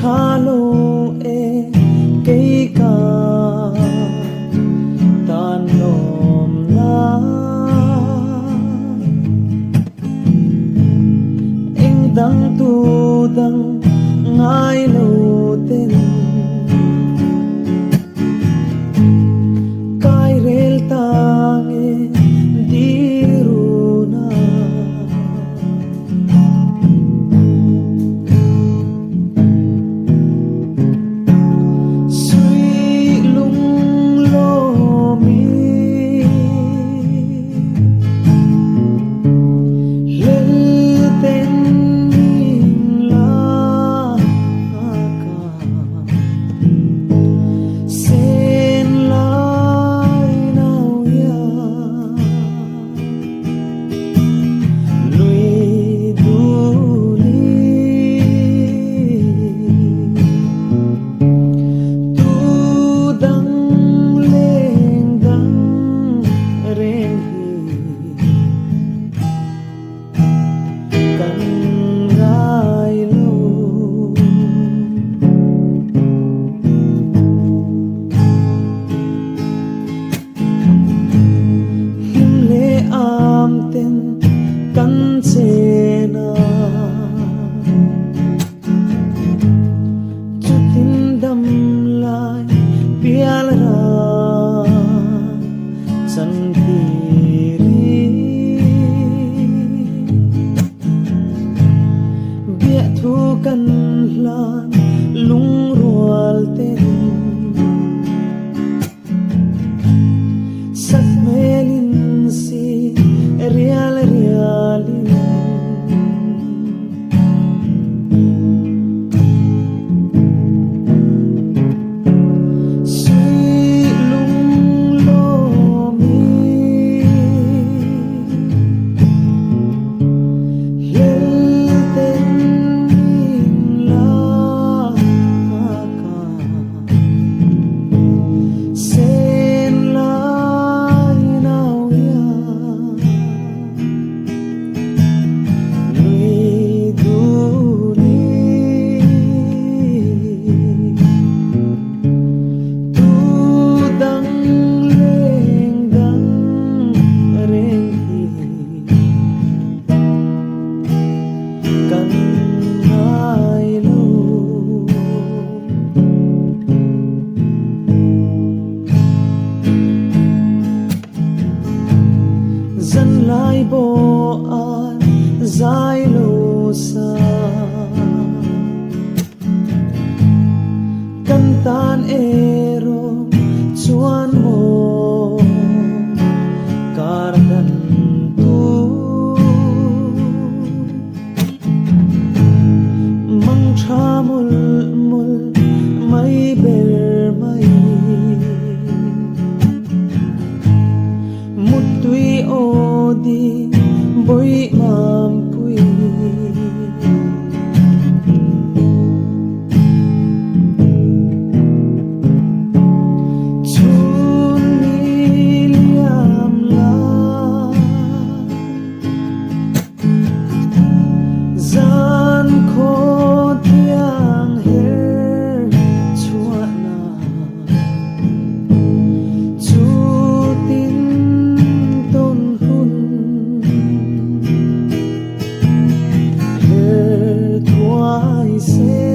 thalo e cây ca tan nom la anh dang tu dang ngai lo ten kai rel tang e diruna kan chena chutin dam lai pial ra chan piri bia thu kan lan lung rual ten sat melin si real realin sui lung lo mi lel ten min la ka sen lai nau ya dân lai bo an zai lo sa kan tan ero chuan mo kar dan tu mang tha mul mul mai ber mai mut tui o di boy mam pui chun ni liam la zan kho thiang her chua na chu tin ton hun her twai se